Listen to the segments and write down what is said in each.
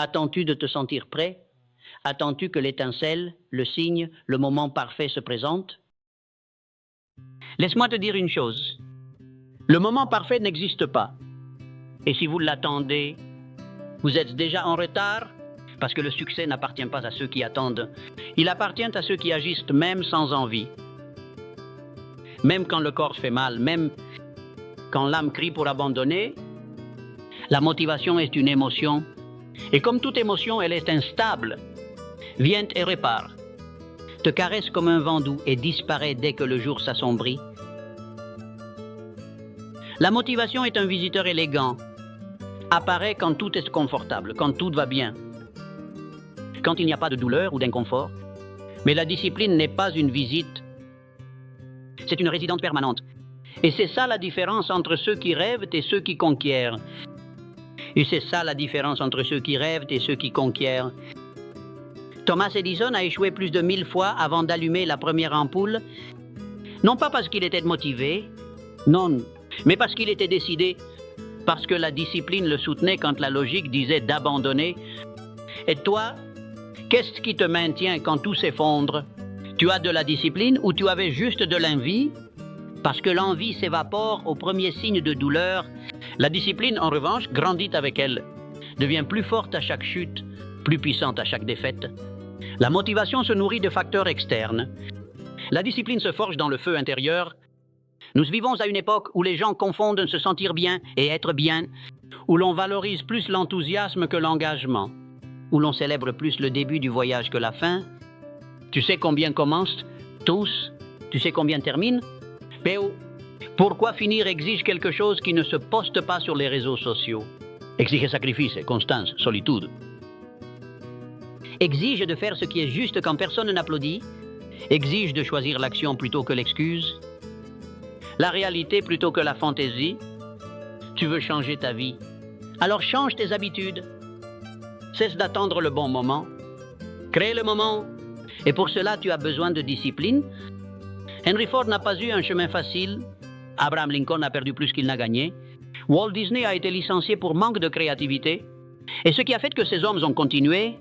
Attends-tu de te sentir prêt? Attends-tu que l'étincelle, le signe, le moment parfait se présente? Laisse-moi te dire une chose. Le moment parfait n'existe pas. Et si vous l'attendez, vous êtes déjà en retard, parce que le succès n'appartient pas à ceux qui attendent. Il appartient à ceux qui agissent même sans envie. Même quand le corps fait mal, même quand l'âme crie pour abandonner, la motivation est une émotion. Et comme toute émotion, elle est instable. Vient et répare. Te caresse comme un vent doux et disparaît dès que le jour s'assombrit. La motivation est un visiteur élégant. Apparaît quand tout est confortable, quand tout va bien. Quand il n'y a pas de douleur ou d'inconfort. Mais la discipline n'est pas une visite. C'est une résidence permanente. Et c'est ça la différence entre ceux qui rêvent et ceux qui conquièrent. Et c'est ça la différence entre ceux qui rêvent et ceux qui conquièrent. Thomas Edison a échoué plus de 1000 fois avant d'allumer la première ampoule, non pas parce qu'il était motivé, non, mais parce qu'il était décidé, parce que la discipline le soutenait quand la logique disait d'abandonner. Et toi, qu'est-ce qui te maintient quand tout s'effondre? Tu as de la discipline ou tu avais juste de l'envie? Parce que l'envie s'évapore au premier signe de douleur. La discipline, en revanche, grandit avec elle, devient plus forte à chaque chute, plus puissante à chaque défaite. La motivation se nourrit de facteurs externes. La discipline se forge dans le feu intérieur. Nous vivons à une époque où les gens confondent se sentir bien et être bien, où l'on valorise plus l'enthousiasme que l'engagement, où l'on célèbre plus le début du voyage que la fin. Tu sais combien commencent tous? Tu sais combien terminent? Péo, pourquoi finir exige quelque chose qui ne se poste pas sur les réseaux sociaux? Exige sacrifice, constance, solitude. Exige de faire ce qui est juste quand personne n'applaudit. Exige de choisir l'action plutôt que l'excuse. La réalité plutôt que la fantaisie. Tu veux changer ta vie. Alors change tes habitudes. Cesse d'attendre le bon moment. Crée le moment. Et pour cela, tu as besoin de discipline. Henry Ford n'a pas eu un chemin facile. Abraham Lincoln a perdu plus qu'il n'a gagné. Walt Disney a été licencié pour manque de créativité. Et ce qui a fait que ces hommes ont continué,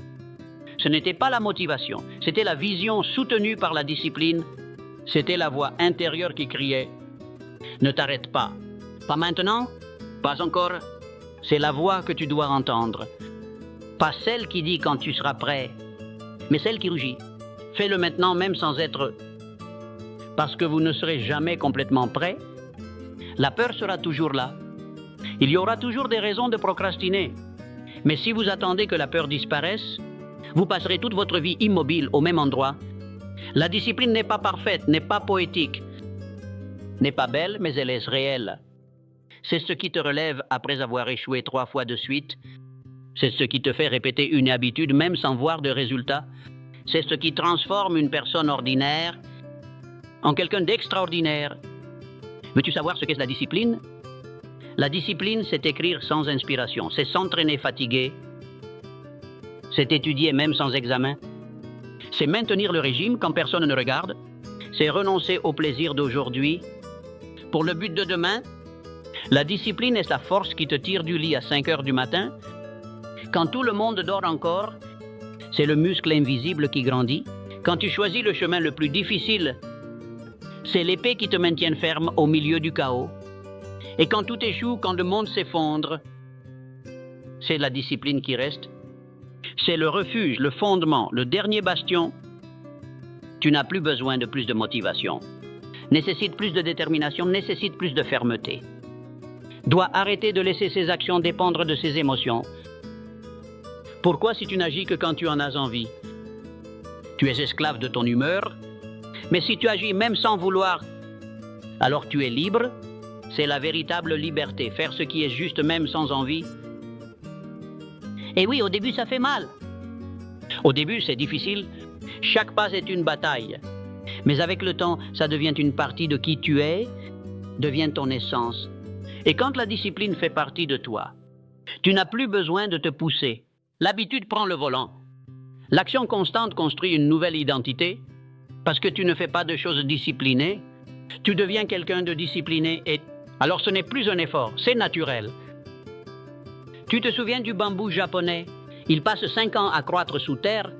ce n'était pas la motivation, c'était la vision soutenue par la discipline. C'était la voix intérieure qui criait « Ne t'arrête pas. Pas maintenant, pas encore. C'est la voix que tu dois entendre. Pas celle qui dit quand tu seras prêt, mais celle qui rugit. Fais-le maintenant même sans être... Parce que vous ne serez jamais complètement prêt. La peur sera toujours là. Il y aura toujours des raisons de procrastiner. Mais si vous attendez que la peur disparaisse, vous passerez toute votre vie immobile au même endroit. La discipline n'est pas parfaite, n'est pas poétique, n'est pas belle, mais elle est réelle. C'est ce qui te relève après avoir échoué 3 fois de suite. C'est ce qui te fait répéter une habitude même sans voir de résultat. C'est ce qui transforme une personne ordinaire en quelqu'un d'extraordinaire. Veux-tu savoir ce qu'est la discipline? La discipline, c'est écrire sans inspiration, c'est s'entraîner fatigué, c'est étudier même sans examen, c'est maintenir le régime quand personne ne regarde, c'est renoncer au plaisir d'aujourd'hui pour le but de demain. La discipline est la force qui te tire du lit à 5 heures du matin. Quand tout le monde dort encore, c'est le muscle invisible qui grandit. Quand tu choisis le chemin le plus difficile, c'est l'épée qui te maintient ferme au milieu du chaos. Et quand tout échoue, quand le monde s'effondre, c'est la discipline qui reste. C'est le refuge, le fondement, le dernier bastion. Tu n'as plus besoin de plus de motivation. Nécessite plus de détermination, nécessite plus de fermeté. Doit arrêter de laisser ses actions dépendre de ses émotions. Pourquoi si tu n'agis que quand tu en as envie? Tu es esclave de ton humeur. Mais si tu agis même sans vouloir, alors tu es libre. C'est la véritable liberté, faire ce qui est juste même sans envie. Et oui, au début ça fait mal. Au début c'est difficile. Chaque pas est une bataille. Mais avec le temps, ça devient une partie de qui tu es, devient ton essence. Et quand la discipline fait partie de toi, tu n'as plus besoin de te pousser. L'habitude prend le volant. L'action constante construit une nouvelle identité. Parce que tu ne fais pas de choses disciplinées, tu deviens quelqu'un de discipliné et alors ce n'est plus un effort, c'est naturel. Tu te souviens du bambou japonais? Il passe 5 ans à croître sous terre.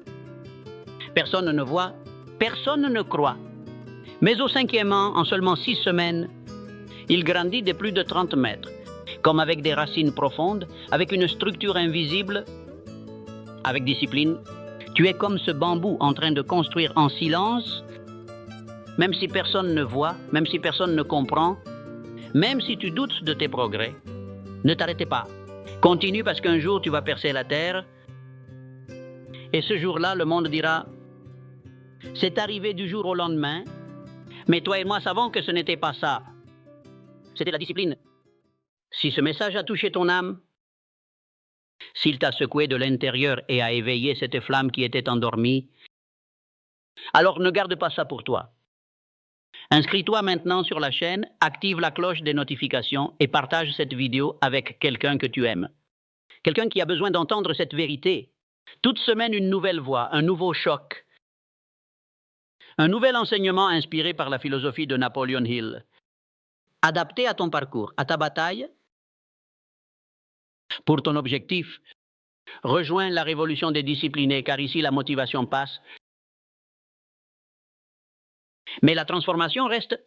Personne ne voit, personne ne croit. Mais au 5e an, en seulement 6 semaines, il grandit de plus de 30 mètres, comme avec des racines profondes, avec une structure invisible, avec discipline. Tu es comme ce bambou en train de construire en silence, même si personne ne voit, même si personne ne comprend, même si tu doutes de tes progrès. Ne t'arrêtez pas. Continue parce qu'un jour tu vas percer la terre. Et ce jour-là, le monde dira, c'est arrivé du jour au lendemain, mais toi et moi savons que ce n'était pas ça. C'était la discipline. Si ce message a touché ton âme, s'il t'a secoué de l'intérieur et a éveillé cette flamme qui était endormie, alors ne garde pas ça pour toi. Inscris-toi maintenant sur la chaîne, active la cloche des notifications et partage cette vidéo avec quelqu'un que tu aimes. Quelqu'un qui a besoin d'entendre cette vérité. Toute semaine, une nouvelle voix, un nouveau choc. Un nouvel enseignement inspiré par la philosophie de Napoleon Hill. Adapté à ton parcours, à ta bataille, pour ton objectif. Rejoins la révolution des disciplinés, car ici la motivation passe. Mais la transformation reste